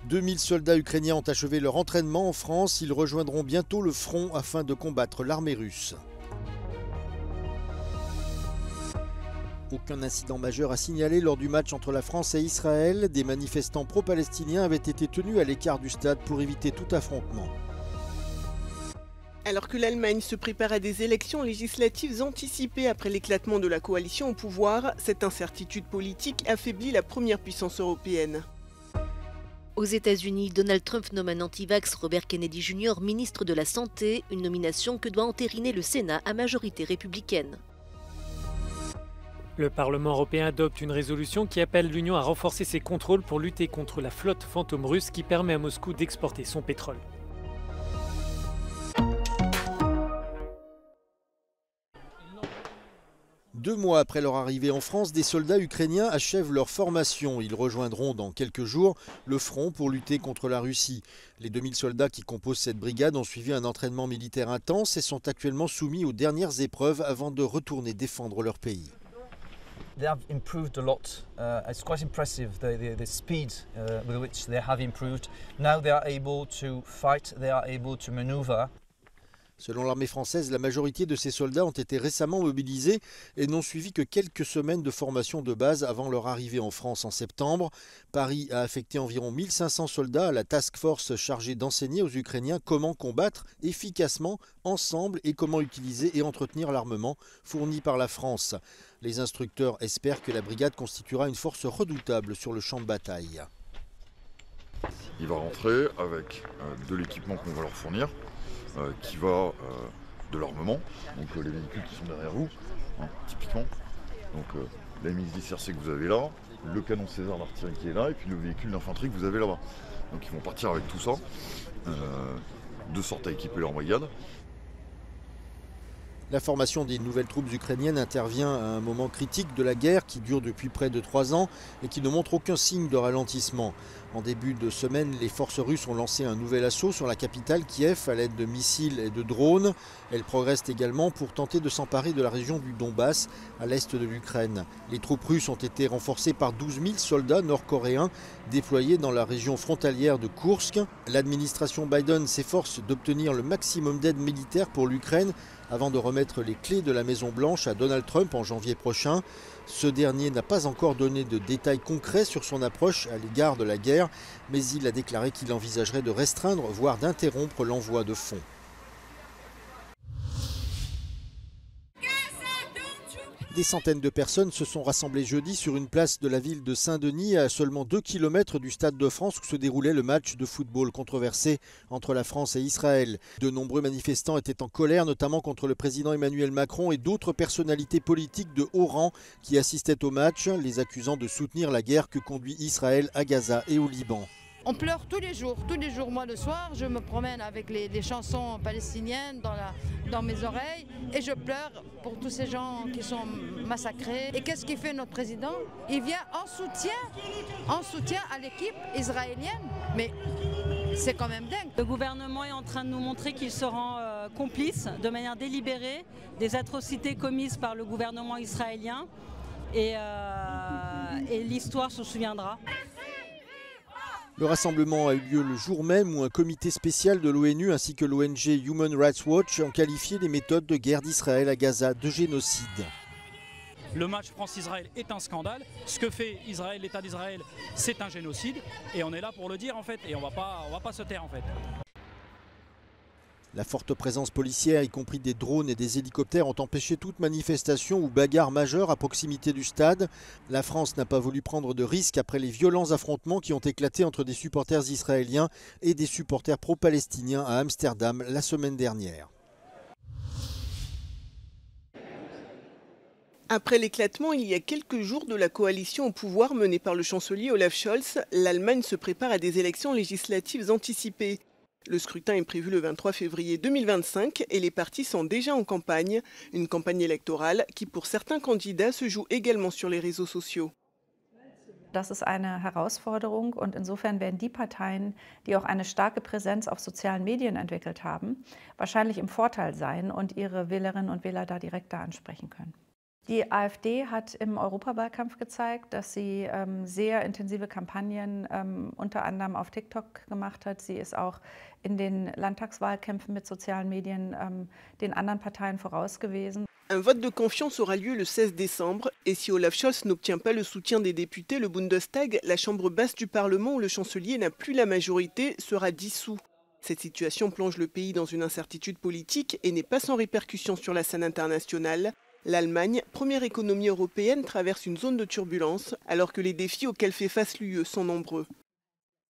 2000 soldats ukrainiens ont achevé leur entraînement en France. Ils rejoindront bientôt le front afin de combattre l'armée russe. Aucun incident majeur à signaler lors du match entre la France et Israël. Des manifestants pro-palestiniens avaient été tenus à l'écart du stade pour éviter tout affrontement. Alors que l'Allemagne se prépare à des élections législatives anticipées après l'éclatement de la coalition au pouvoir, cette incertitude politique affaiblit la première puissance européenne. Aux États-Unis, Donald Trump nomme un anti-vax Robert Kennedy Jr. ministre de la Santé, une nomination que doit entériner le Sénat à majorité républicaine. Le Parlement européen adopte une résolution qui appelle l'Union à renforcer ses contrôles pour lutter contre la flotte fantôme russe qui permet à Moscou d'exporter son pétrole. Deux mois après leur arrivée en France, des soldats ukrainiens achèvent leur formation. Ils rejoindront dans quelques jours le front pour lutter contre la Russie. Les 2000 soldats qui composent cette brigade ont suivi un entraînement militaire intense et sont actuellement soumis aux dernières épreuves avant de retourner défendre leur pays. They have improved a lot. It's quite impressive the speed with which they have improved. Now they are able to fight, they are able to maneuver. Selon l'armée française, la majorité de ces soldats ont été récemment mobilisés et n'ont suivi que quelques semaines de formation de base avant leur arrivée en France en septembre. Paris a affecté environ 1500 soldats à la task force chargée d'enseigner aux Ukrainiens comment combattre efficacement, ensemble, et comment utiliser et entretenir l'armement fourni par la France. Les instructeurs espèrent que la brigade constituera une force redoutable sur le champ de bataille. Il va rentrer avec de l'équipement qu'on va leur fournir. Qui va de l'armement, donc les véhicules qui sont derrière vous, typiquement. Donc la MX-10 RC que vous avez là, le canon César d'artillerie qui est là, et puis le véhicule d'infanterie que vous avez là-bas. Donc ils vont partir avec tout ça, de sorte à équiper leur brigade. La formation des nouvelles troupes ukrainiennes intervient à un moment critique de la guerre qui dure depuis près de 3 ans et qui ne montre aucun signe de ralentissement. En début de semaine, les forces russes ont lancé un nouvel assaut sur la capitale Kiev à l'aide de missiles et de drones. Elles progressent également pour tenter de s'emparer de la région du Donbass, à l'est de l'Ukraine. Les troupes russes ont été renforcées par 12 000 soldats nord-coréens déployés dans la région frontalière de Koursk. L'administration Biden s'efforce d'obtenir le maximum d'aide militaire pour l'Ukraine avant de remettre les clés de la Maison-Blanche à Donald Trump en janvier prochain. Ce dernier n'a pas encore donné de détails concrets sur son approche à l'égard de la guerre, mais il a déclaré qu'il envisagerait de restreindre, voire d'interrompre l'envoi de fonds. Des centaines de personnes se sont rassemblées jeudi sur une place de la ville de Saint-Denis, à seulement 2 km du Stade de France où se déroulait le match de football controversé entre la France et Israël. De nombreux manifestants étaient en colère, notamment contre le président Emmanuel Macron et d'autres personnalités politiques de haut rang qui assistaient au match, les accusant de soutenir la guerre que conduit Israël à Gaza et au Liban. On pleure tous les jours. Moi le soir, je me promène avec des chansons palestiniennes dans mes oreilles et je pleure pour tous ces gens qui sont massacrés. Et qu'est-ce qu'il fait notre président? Il vient en soutien à l'équipe israélienne. Mais c'est quand même dingue. Le gouvernement est en train de nous montrer qu'il se rend complice de manière délibérée des atrocités commises par le gouvernement israélien et l'histoire se souviendra. Le rassemblement a eu lieu le jour même où un comité spécial de l'ONU ainsi que l'ONG Human Rights Watch ont qualifié les méthodes de guerre d'Israël à Gaza de génocide. Le match France-Israël est un scandale. Ce que fait Israël, l'État d'Israël, c'est un génocide. Et on est là pour le dire en fait. Et on va pas se taire en fait. La forte présence policière, y compris des drones et des hélicoptères, ont empêché toute manifestation ou bagarre majeure à proximité du stade. La France n'a pas voulu prendre de risques après les violents affrontements qui ont éclaté entre des supporters israéliens et des supporters pro-palestiniens à Amsterdam la semaine dernière. Après l'éclatement il y a quelques jours de la coalition au pouvoir menée par le chancelier Olaf Scholz, l'Allemagne se prépare à des élections législatives anticipées. Le scrutin est prévu le 23 février 2025 et les partis sont déjà en campagne. Une campagne électorale qui pour certains candidats se joue également sur les réseaux sociaux. Das ist eine Herausforderung und insofern werden die Parteien, die auch eine starke Präsenz auf sozialen Medien entwickelt haben, wahrscheinlich im Vorteil sein und ihre Wählerinnen und Wähler da direkter ansprechen können. Die AfD hat im Europawahlkampf gezeigt, dass sie sehr intensive Kampagnen unter anderem auf TikTok gemacht hat. Sie ist auch in den Landtagswahlkämpfen mit sozialen Medien den anderen Parteien voraus gewesen. Un vote de confiance aura lieu le 16 décembre et si Olaf Scholz n'obtient pas le soutien des députés, le Bundestag, la chambre basse du Parlement où le chancelier n'a plus la majorité, sera dissous. Cette situation plonge le pays dans une incertitude politique et n'est pas sans répercussions sur la scène internationale. L'Allemagne, première économie européenne, traverse une zone de turbulence, alors que les défis auxquels fait face l'UE sont nombreux.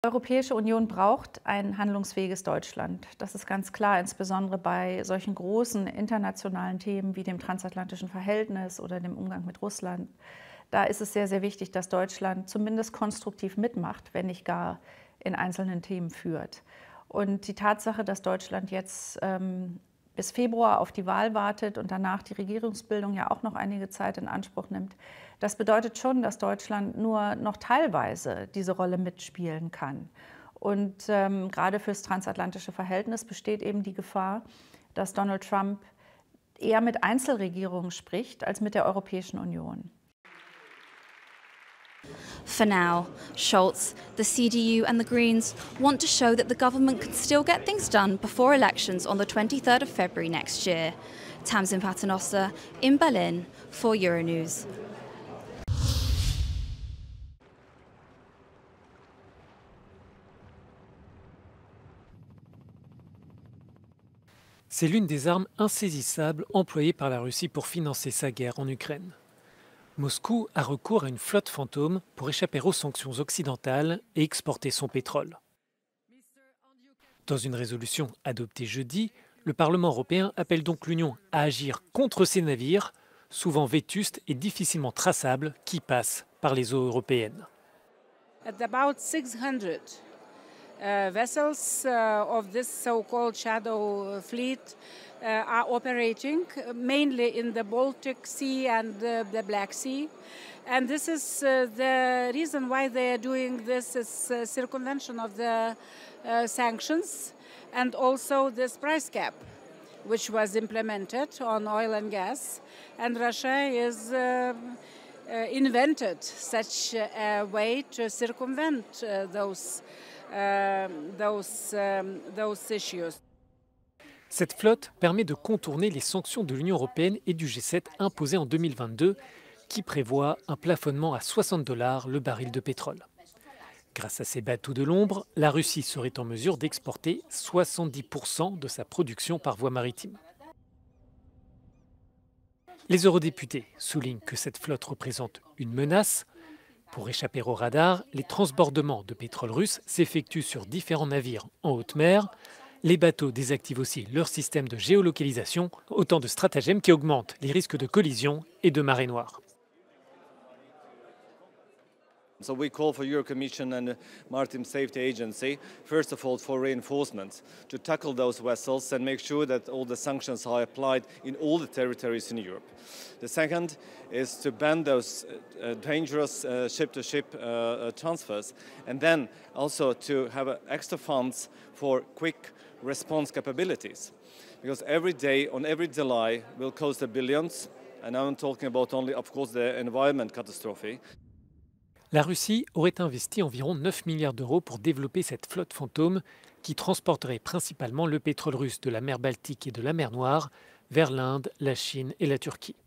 Die Europäische Union braucht ein handlungsfähiges Deutschland. Das ist ganz klar, insbesondere bei solchen großen internationalen Themen wie dem transatlantischen Verhältnis oder dem Umgang mit Russland. Da ist es sehr, sehr wichtig, dass Deutschland zumindest konstruktiv mitmacht, wenn nicht gar in einzelnen Themen führt. Und die Tatsache, dass Deutschland jetzt bis Februar auf die Wahl wartet und danach die Regierungsbildung ja auch noch einige Zeit in Anspruch nimmt, das bedeutet schon, dass Deutschland nur noch teilweise diese Rolle mitspielen kann. Und gerade fürs transatlantische Verhältnis besteht eben die Gefahr, dass Donald Trump eher mit Einzelregierungen spricht als mit der Europäischen Union. For now, Scholz, the CDU and the Greens want to show that the government can still get things done before elections on the 23rd of February next year. Tamsin Paternoster in Berlin for Euronews. C'est l'une des armes insaisissables employées par la Russie pour financer sa guerre en Ukraine. Moscou a recours à une flotte fantôme pour échapper aux sanctions occidentales et exporter son pétrole. Dans une résolution adoptée jeudi, le Parlement européen appelle donc l'Union à agir contre ces navires, souvent vétustes et difficilement traçables, qui passent par les eaux européennes. At about 600 vessels of this so-called shadow fleet are operating mainly in the Baltic Sea and the Black Sea. And this is the reason why they are doing this is circumvention of the sanctions and also this price cap, which was implemented on oil and gas. And Russia is invented such a way to circumvent those issues. Cette flotte permet de contourner les sanctions de l'Union européenne et du G7 imposées en 2022, qui prévoient un plafonnement à $60 le baril de pétrole. Grâce à ces bateaux de l'ombre, la Russie serait en mesure d'exporter 70% de sa production par voie maritime. Les eurodéputés soulignent que cette flotte représente une menace. Pour échapper au radar, les transbordements de pétrole russe s'effectuent sur différents navires en haute mer. Les bateaux désactivent aussi leur système de géolocalisation, autant de stratagèmes qui augmentent les risques de collision et de marée noire. So we call for European Commission and the Maritime Safety Agency, first of all, for reinforcement to tackle those vessels and make sure that all the sanctions are applied in all the territories in Europe. The second is to ban those dangerous ship-to-ship transfers, and then also to have extra funds for quick response capabilities. Because every day on every delay will cost billions, and I'm talking about only, of course, the environment catastrophe. La Russie aurait investi environ 9 milliards d'euros pour développer cette flotte fantôme qui transporterait principalement le pétrole russe de la mer Baltique et de la mer Noire vers l'Inde, la Chine et la Turquie.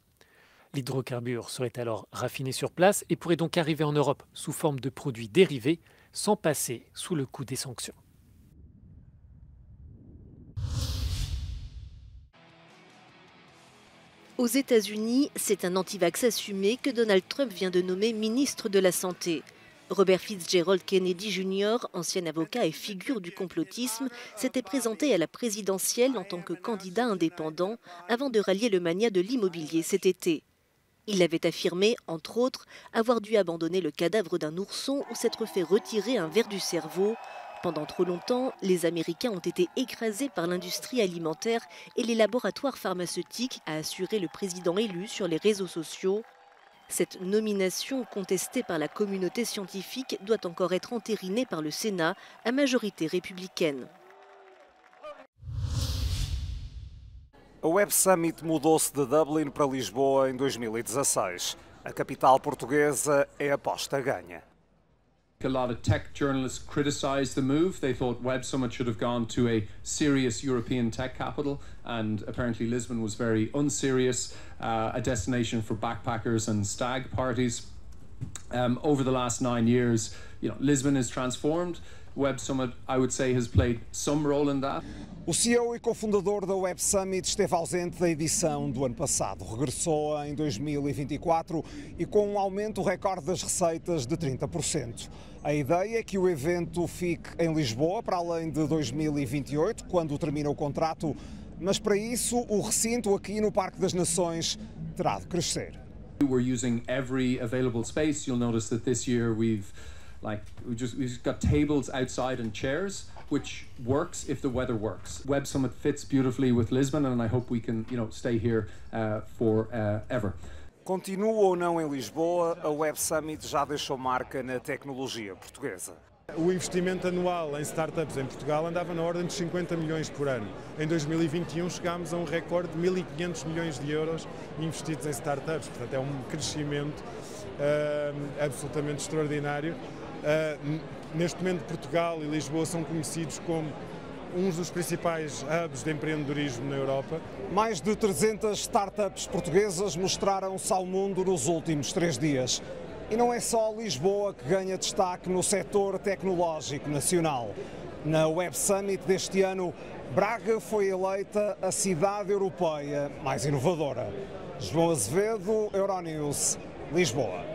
L'hydrocarbure serait alors raffiné sur place et pourrait donc arriver en Europe sous forme de produits dérivés sans passer sous le coup des sanctions. Aux États-Unis, c'est un antivax assumé que Donald Trump vient de nommer ministre de la Santé. Robert Fitzgerald Kennedy Jr., ancien avocat et figure du complotisme, s'était présenté à la présidentielle en tant que candidat indépendant avant de rallier le mania de l'immobilier cet été. Il avait affirmé, entre autres, avoir dû abandonner le cadavre d'un ourson ou s'être fait retirer un ver du cerveau. Pendant trop longtemps, les Américains ont été écrasés par l'industrie alimentaire et les laboratoires pharmaceutiques, a assuré le président élu sur les réseaux sociaux. Cette nomination, contestée par la communauté scientifique, doit encore être entérinée par le Sénat à majorité républicaine. A Web Summit mudou-se de Dublin para Lisboa em 2016. A capital portuguesa é aposta ganha. A lot of tech journalists criticized the move. They thought Web Summit should have gone to a serious European tech capital, and apparently Lisbon was very unserious, a destination for backpackers and stag parties. Over the last 9 years, Lisbon is transformed. Web Summit, I would say, has played some role in that. O CEO e cofundador da Web Summit esteve ausente da edição do ano passado. Regressou em 2024 e com um aumento recorde das receitas de 30%. A ideia é que o evento fique em Lisboa para além de 2028, quando termina o contrato, mas para isso o recinto aqui no Parque das Nações terá de crescer. We're using every available space. You'll notice that this year we've got tables outside and chairs, which works if the weather works. Web Summit fits beautifully with Lisbon, and I hope we can, stay here forever. Continua ou não em Lisboa, a Web Summit já deixou marca na tecnologia portuguesa. O investimento anual em startups em Portugal andava na ordem de 50 milhões por ano. Em 2021 chegámos a um recorde de 1.500 milhões de euros investidos em startups. Portanto, é um crescimento absolutamente extraordinário. Neste momento, Portugal e Lisboa são conhecidos como uns dos principais hubs de empreendedorismo na Europa. Mais de 300 startups portuguesas mostraram-se ao mundo nos últimos 3 dias. E não é só Lisboa que ganha destaque no setor tecnológico nacional. Na Web Summit deste ano, Braga foi eleita a cidade europeia mais inovadora. João Azevedo, Euronews, Lisboa.